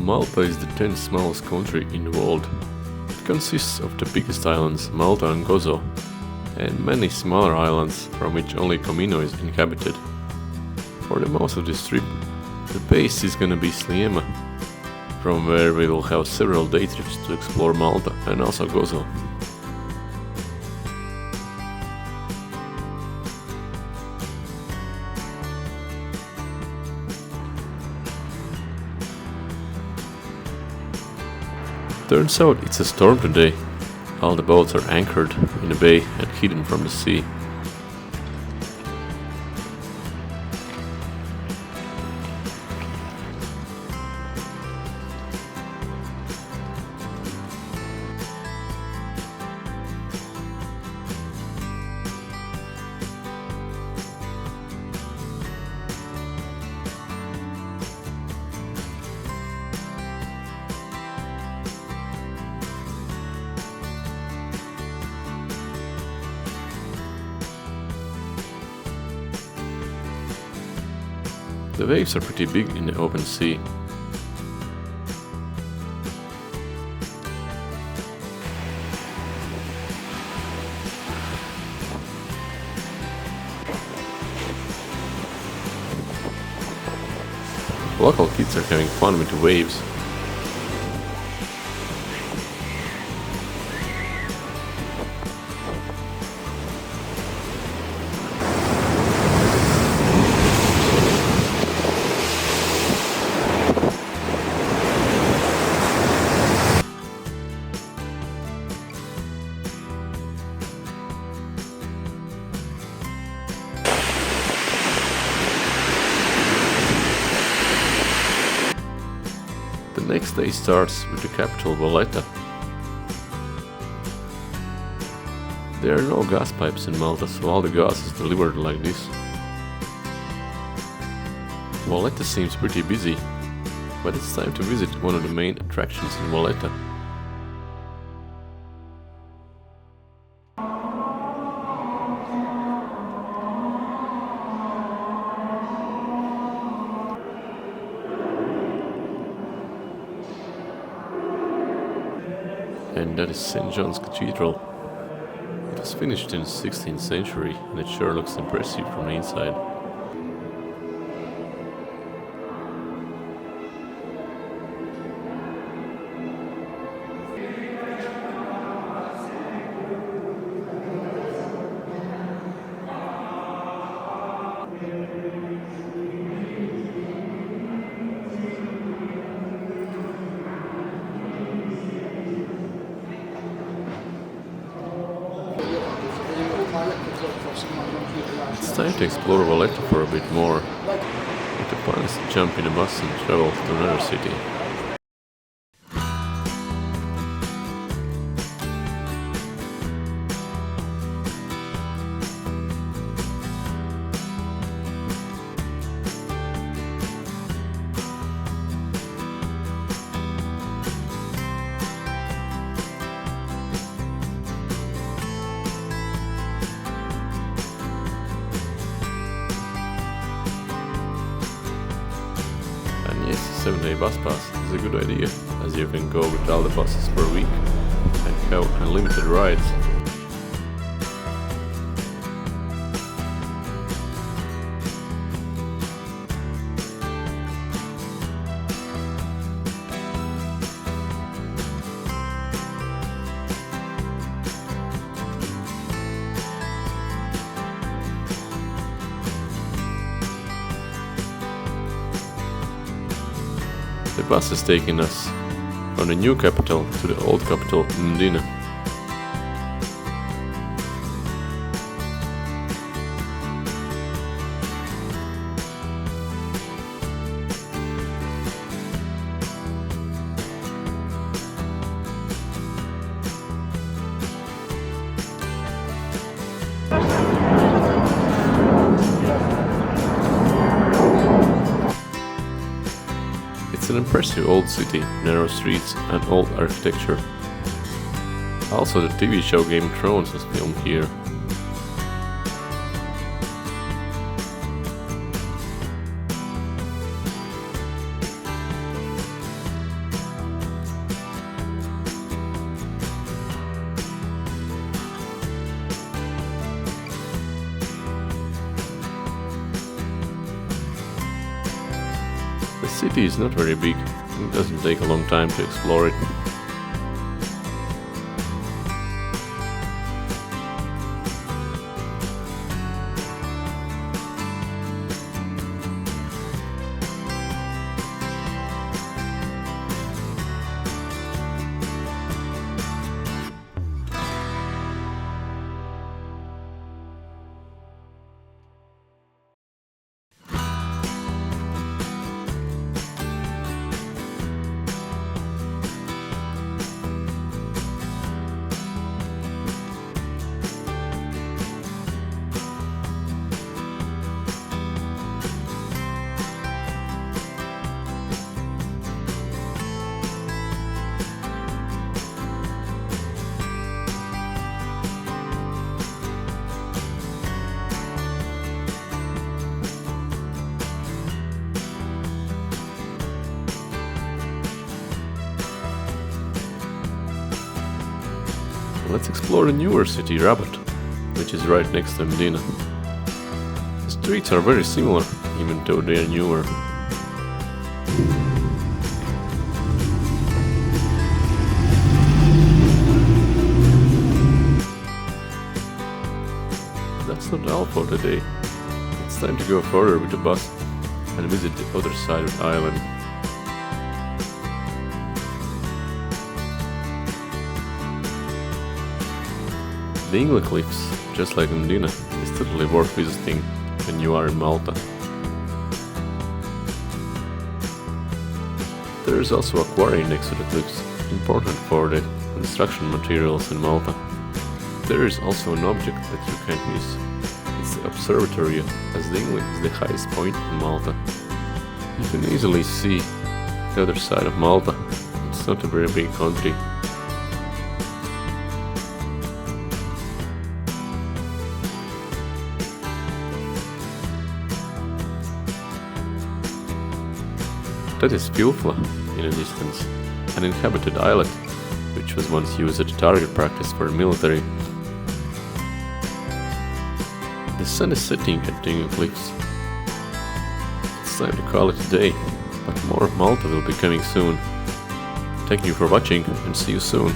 Malta is the 10th smallest country in the world. It consists of the biggest islands, Malta and Gozo, and many smaller islands from which only Comino is inhabited. For the most of this trip, the base is gonna be Sliema, from where we will have several day trips to explore Malta and also Gozo. Turns out it's a storm today. All the boats are anchored in the bay and hidden from the sea. The waves are pretty big in the open sea. Local kids are having fun with the waves. The next day starts with the capital Valleta. There are no gas pipes in Malta, so all the gas is delivered like this. Valleta seems pretty busy, but it's time to visit one of the main attractions in Valleta. And that is St. John's Cathedral. It was finished in the 16th century and it sure looks impressive from the inside. It's time to explore Valleta for a bit more. But the plan is to jump in a bus and travel to another city. Yes, 7-day bus pass is a good idea, as you can go with all the buses per week and have unlimited rides. The bus is taking us from the new capital to the old capital, Mdina. It's an impressive old city, narrow streets and old architecture. Also, the TV show Game of Thrones was filmed here. city is not very big, it doesn't take a long time to explore it. Let's explore the newer city, Rabat, which is right next to Mdina. The streets are very similar, even though they are newer. That's not all for today. It's time to go further with the bus and visit the other side of the island. The Dingli cliffs, just like Mdina, is totally worth visiting when you are in Malta. There is also a quarry next to the cliffs, important for the construction materials in Malta. There is also an object that you can't miss. It's the observatory, as Dingli is the highest point in Malta. You can easily see the other side of Malta. It's not a very big country. That is Valleta in the distance, an inhabited islet, which was once used as a target practice for the military. The sun is setting at Dingli cliffs. It's time to call it a day, but more of Malta will be coming soon. Thank you for watching and see you soon.